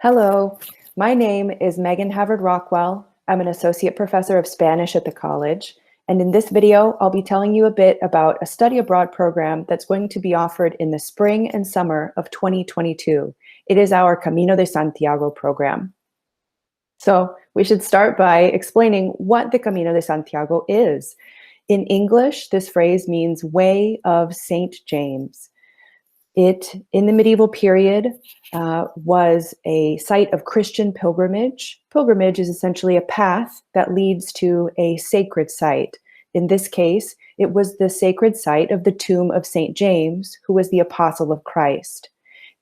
Hello, my name is Megan Havard-Rockwell. I'm an associate professor of Spanish at the college, and in this video, I'll be telling you a bit about a study abroad program that's going to be offered in the spring and summer of 2022. It is our Camino de Santiago program. So we should start by explaining what the Camino de Santiago is. In English, this phrase means Way of St. James. It, in the medieval period, was a site of Christian pilgrimage. Pilgrimage is essentially a path that leads to a sacred site. In this case, it was the sacred site of the tomb of St. James, who was the apostle of Christ.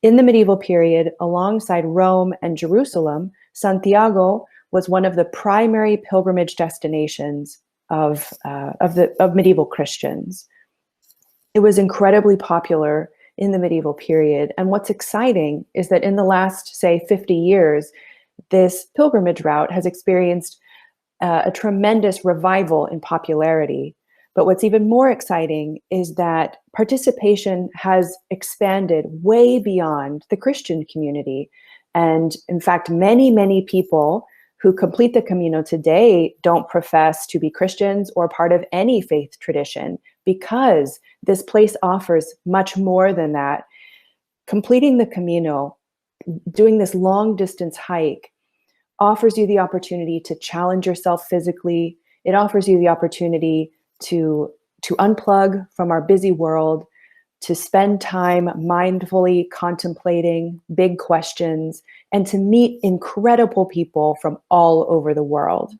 In the medieval period, alongside Rome and Jerusalem, Santiago was one of the primary pilgrimage destinations of medieval Christians. It was incredibly popular in the medieval period. And what's exciting is that in the last, say, 50 years, this pilgrimage route has experienced a tremendous revival in popularity. But what's even more exciting is that participation has expanded way beyond the Christian community. And in fact, many, many people who complete the Camino today don't profess to be Christians or part of any faith tradition, because this place offers much more than that. Completing the Camino, doing this long distance hike, offers you the opportunity to challenge yourself physically. It offers you the opportunity to unplug from our busy world, to spend time mindfully contemplating big questions, and to meet incredible people from all over the world.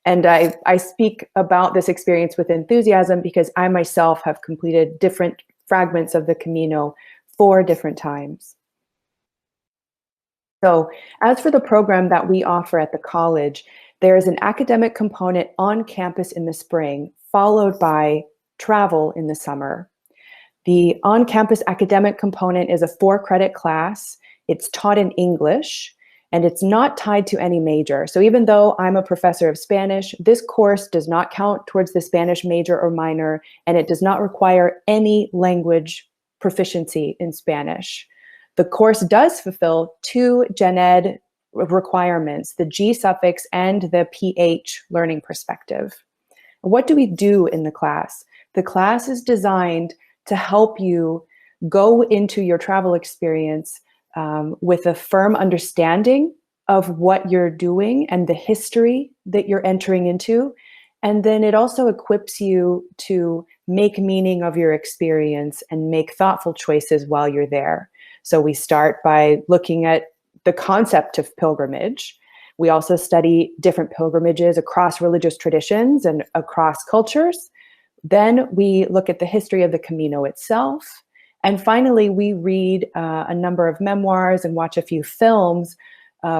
And I speak about this experience with enthusiasm because I myself have completed different fragments of the Camino 4 different times. So as for the program that we offer at the college, there is an academic component on campus in the spring, followed by travel in the summer. The on-campus academic component is a 4-credit class. It's taught in English, and it's not tied to any major. So even though I'm a professor of Spanish, this course does not count towards the Spanish major or minor, and it does not require any language proficiency in Spanish. The course does fulfill 2 gen ed requirements, the G suffix and the PH learning perspective. What do we do in the class? The class is designed to help you go into your travel experience with a firm understanding of what you're doing and the history that you're entering into. And then it also equips you to make meaning of your experience and make thoughtful choices while you're there. So we start by looking at the concept of pilgrimage. We also study different pilgrimages across religious traditions and across cultures. Then we look at the history of the Camino itself. And finally, we read a number of memoirs and watch a few films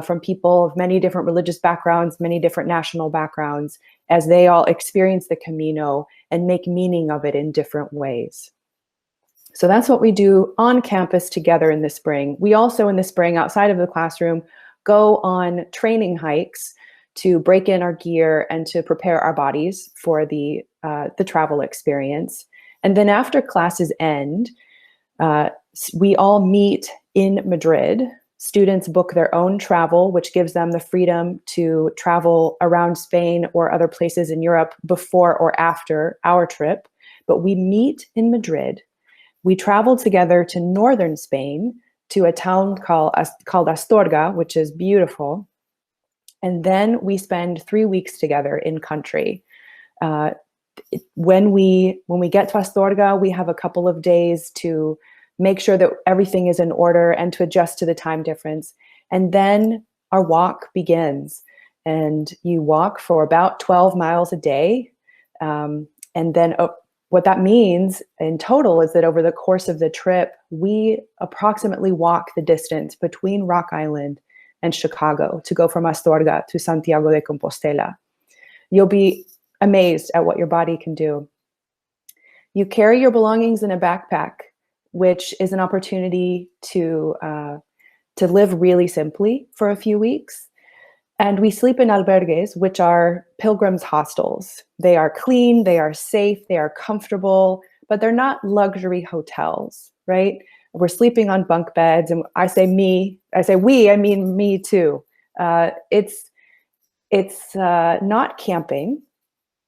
from people of many different religious backgrounds, many different national backgrounds, as they all experience the Camino and make meaning of it in different ways. So that's what we do on campus together in the spring. We also, in the spring, outside of the classroom, go on training hikes to break in our gear and to prepare our bodies for the travel experience. And then after classes end, we all meet in Madrid. Students book their own travel, which gives them the freedom to travel around Spain or other places in Europe before or after our trip. But we meet in Madrid. We travel together to northern Spain, to a town called Astorga, which is beautiful. And then we spend 3 weeks together in country. When we get to Astorga, we have a couple of days to make sure that everything is in order and to adjust to the time difference. And then our walk begins. And you walk for about 12 miles a day. And then what that means in total is that over the course of the trip, we approximately walk the distance between Rock Island and Chicago to go from Astorga to Santiago de Compostela. You'll be amazed at what your body can do. You carry your belongings in a backpack, which is an opportunity to live really simply for a few weeks. And we sleep in albergues, which are pilgrims' hostels. They are clean, they are safe, they are comfortable, but they're not luxury hotels, right? We're sleeping on bunk beds, and I say we, I mean me too. It's not camping,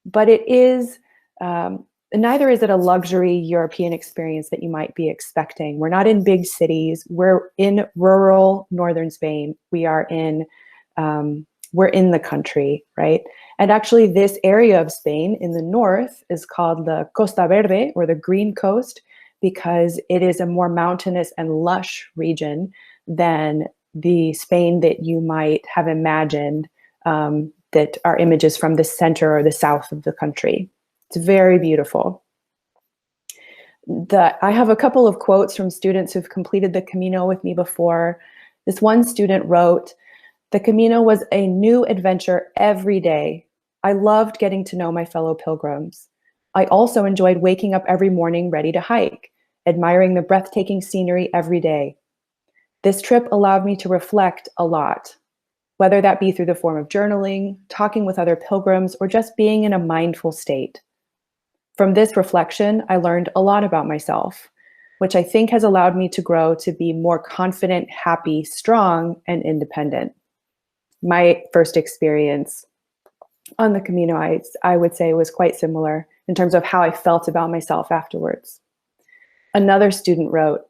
but it is, neither is it a luxury European experience that you might be expecting. We're not in big cities. We're in rural northern Spain. We're in the country, right? And actually this area of Spain in the north is called the Costa Verde, or the Green Coast, because it is a more mountainous and lush region than the Spain that you might have imagined, that are images from the center or the south of the country. It's very beautiful. I have a couple of quotes from students who've completed the Camino with me before. This one student wrote, "The Camino was a new adventure every day. I loved getting to know my fellow pilgrims. I also enjoyed waking up every morning ready to hike, admiring the breathtaking scenery every day. This trip allowed me to reflect a lot, whether that be through the form of journaling, talking with other pilgrims, or just being in a mindful state. From this reflection, I learned a lot about myself, which I think has allowed me to grow to be more confident, happy, strong, and independent." My first experience on the Camino, I would say, was quite similar in terms of how I felt about myself afterwards. Another student wrote,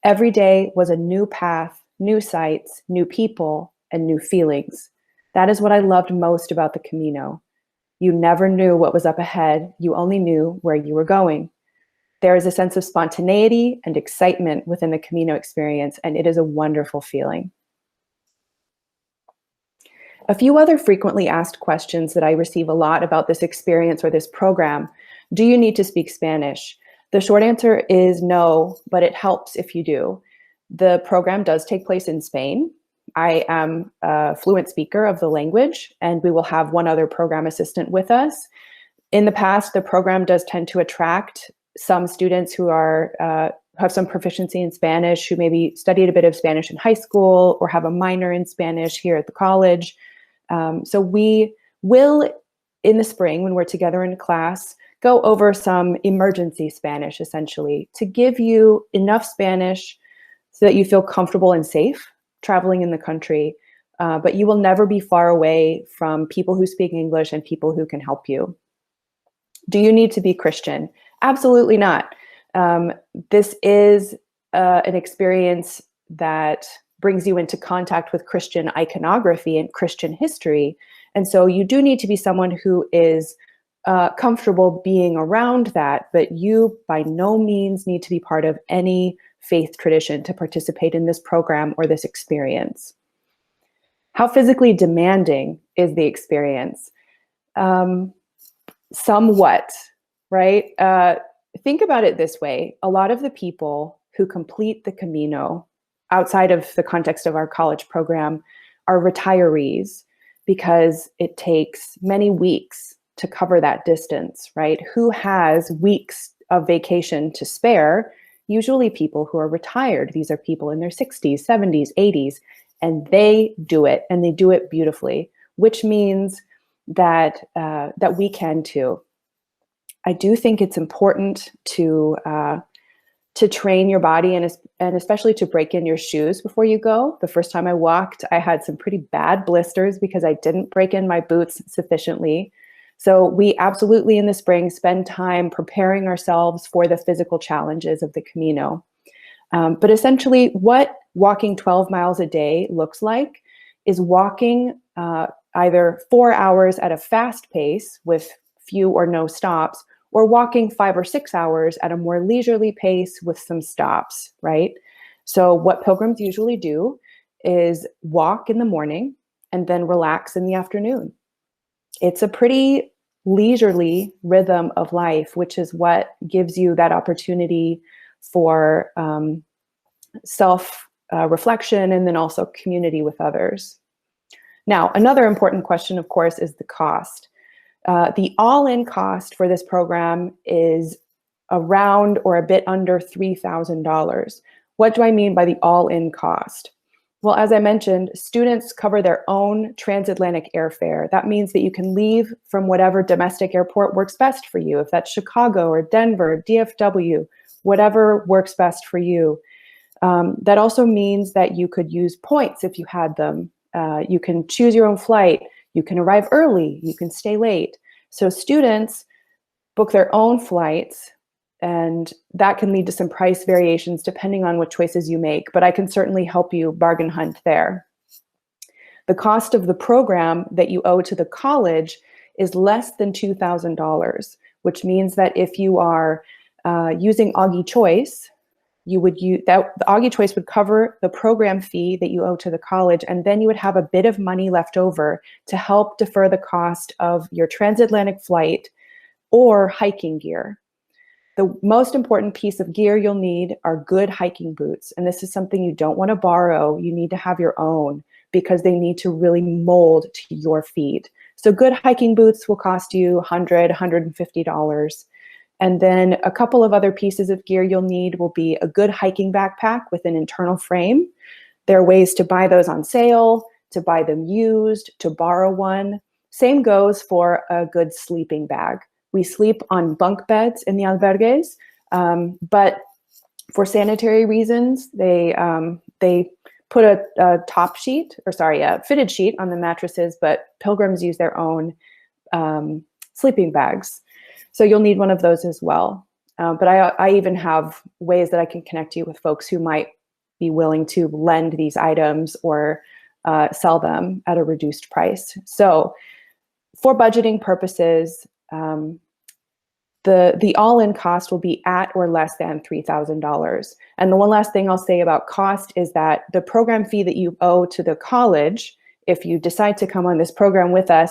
"Every day was a new path, new sights, new people, and new feelings. That is what I loved most about the Camino. You never knew what was up ahead. You only knew where you were going. There is a sense of spontaneity and excitement within the Camino experience, and it is a wonderful feeling." A few other frequently asked questions that I receive a lot about this experience or this program: do you need to speak Spanish? The short answer is no, but it helps if you do. The program does take place in Spain. I am a fluent speaker of the language, and we will have one other program assistant with us. In the past, the program does tend to attract some students who have some proficiency in Spanish, who maybe studied a bit of Spanish in high school or have a minor in Spanish here at the college. So we will, in the spring, when we're together in class, go over some emergency Spanish, essentially, to give you enough Spanish so that you feel comfortable and safe traveling in the country. But you will never be far away from people who speak English and people who can help you. Do you need to be Christian? Absolutely not. This is an experience that brings you into contact with Christian iconography and Christian history. And so you do need to be someone who is comfortable being around that, but you by no means need to be part of any faith tradition to participate in this program or this experience. How physically demanding is the experience? Somewhat, right? Think about it this way. A lot of the people who complete the Camino outside of the context of our college program are retirees, because it takes many weeks to cover that distance, right? Who has weeks of vacation to spare? Usually people who are retired. These are people in their 60s, 70s, 80s, and they do it, and they do it beautifully, which means that we can too. I do think it's important to train your body and especially to break in your shoes before you go. The first time I walked, I had some pretty bad blisters because I didn't break in my boots sufficiently. So we absolutely in the spring spend time preparing ourselves for the physical challenges of the Camino. But essentially what walking 12 miles a day looks like is walking either 4 hours at a fast pace with few or no stops, or walking 5 or 6 hours at a more leisurely pace with some stops, right? So what pilgrims usually do is walk in the morning and then relax in the afternoon. It's a pretty leisurely rhythm of life, which is what gives you that opportunity for self-reflection and then also community with others. Now, another important question, of course, is the cost. The all-in cost for this program is around or a bit under $3,000. What do I mean by the all-in cost? Well, as I mentioned, students cover their own transatlantic airfare. That means that you can leave from whatever domestic airport works best for you. If that's Chicago or Denver, DFW, whatever works best for you. That also means that you could use points if you had them. You can choose your own flight. You can arrive early. You can stay late. So students book their own flights, and that can lead to some price variations depending on what choices you make, but I can certainly help you bargain hunt there. The cost of the program that you owe to the college is less than $2,000, which means that if you are using Augie Choice, you would use that the Augie Choice would cover the program fee that you owe to the college, and then you would have a bit of money left over to help defer the cost of your transatlantic flight or hiking gear. The most important piece of gear you'll need are good hiking boots. And this is something you don't want to borrow. You need to have your own because they need to really mold to your feet. So good hiking boots will cost you $100, $150. And then a couple of other pieces of gear you'll need will be a good hiking backpack with an internal frame. There are ways to buy those on sale, to buy them used, to borrow one. Same goes for a good sleeping bag. We sleep on bunk beds in the albergues, but for sanitary reasons, they put a top sheet, a fitted sheet on the mattresses, but pilgrims use their own sleeping bags. So you'll need one of those as well. But I even have ways that I can connect you with folks who might be willing to lend these items or sell them at a reduced price. So for budgeting purposes, the all-in cost will be at or less than $3,000. And the one last thing I'll say about cost is that the program fee that you owe to the college, if you decide to come on this program with us,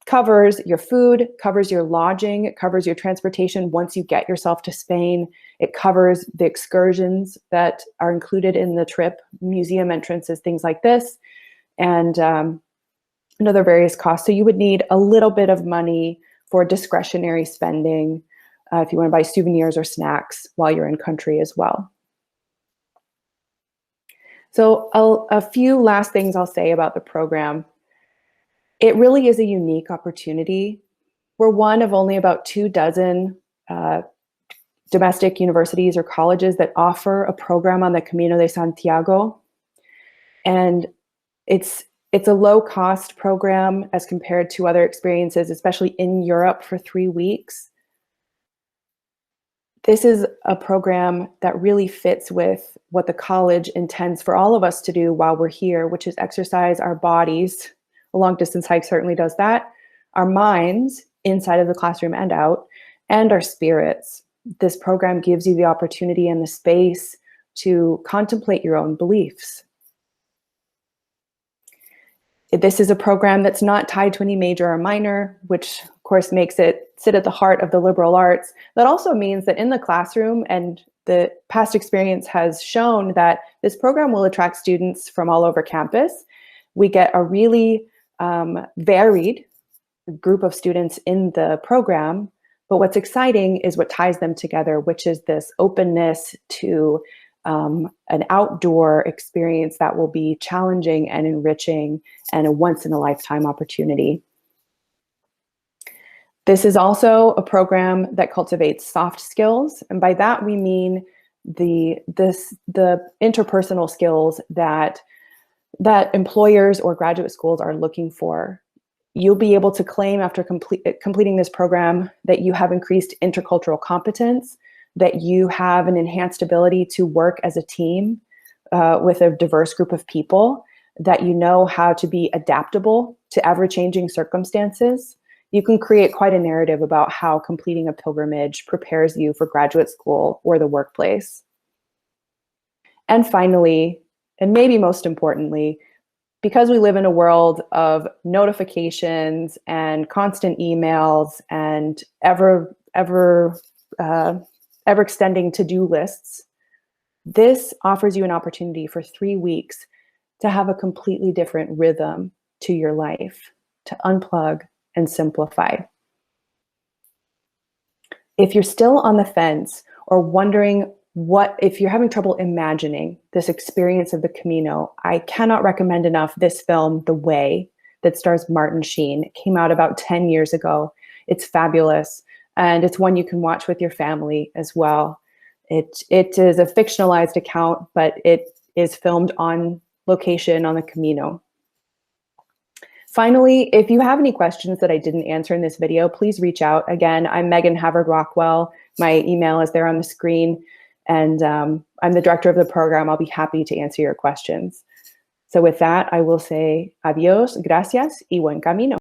covers your food, covers your lodging, it covers your transportation once you get yourself to Spain. It covers the excursions that are included in the trip, museum entrances, things like this, and other various costs. So you would need a little bit of money for discretionary spending if you want to buy souvenirs or snacks while you're in country as well. So a few last things I'll say about the program. It really is a unique opportunity. We're one of only about 24 domestic universities or colleges that offer a program on the Camino de Santiago. And it's a low-cost program as compared to other experiences, especially in Europe for 3 weeks. This is a program that really fits with what the college intends for all of us to do while we're here, which is exercise our bodies. A long-distance hike certainly does that. Our minds, inside of the classroom and out, and our spirits. This program gives you the opportunity and the space to contemplate your own beliefs. This is a program that's not tied to any major or minor, which of course makes it sit at the heart of the liberal arts. That also means that in the classroom, and the past experience has shown that this program will attract students from all over campus. We get a really varied group of students in the program, but what's exciting is what ties them together, which is this openness to an outdoor experience that will be challenging and enriching and a once-in-a-lifetime opportunity. This is also a program that cultivates soft skills, and by that we mean the interpersonal skills that employers or graduate schools are looking for. You'll be able to claim after completing this program that you have increased intercultural competence, that you have an enhanced ability to work as a team with a diverse group of people, that you know how to be adaptable to ever-changing circumstances. You can create quite a narrative about how completing a pilgrimage prepares you for graduate school or the workplace. And finally, and maybe most importantly, because we live in a world of notifications and constant emails and ever extending to-do lists, this offers you an opportunity for 3 weeks to have a completely different rhythm to your life, to unplug and simplify. If you're still on the fence or wondering if you're having trouble imagining this experience of the Camino, I cannot recommend enough this film, The Way, that stars Martin Sheen. It came out about 10 years ago. It's fabulous, and it's one you can watch with your family as well. It is a fictionalized account, but it is filmed on location on the Camino. Finally, if you have any questions that I didn't answer in this video, please reach out. Again, I'm Megan Havard-Rockwell. My email is there on the screen, and I'm the director of the program. I'll be happy to answer your questions. So with that, I will say adios, gracias, y buen camino.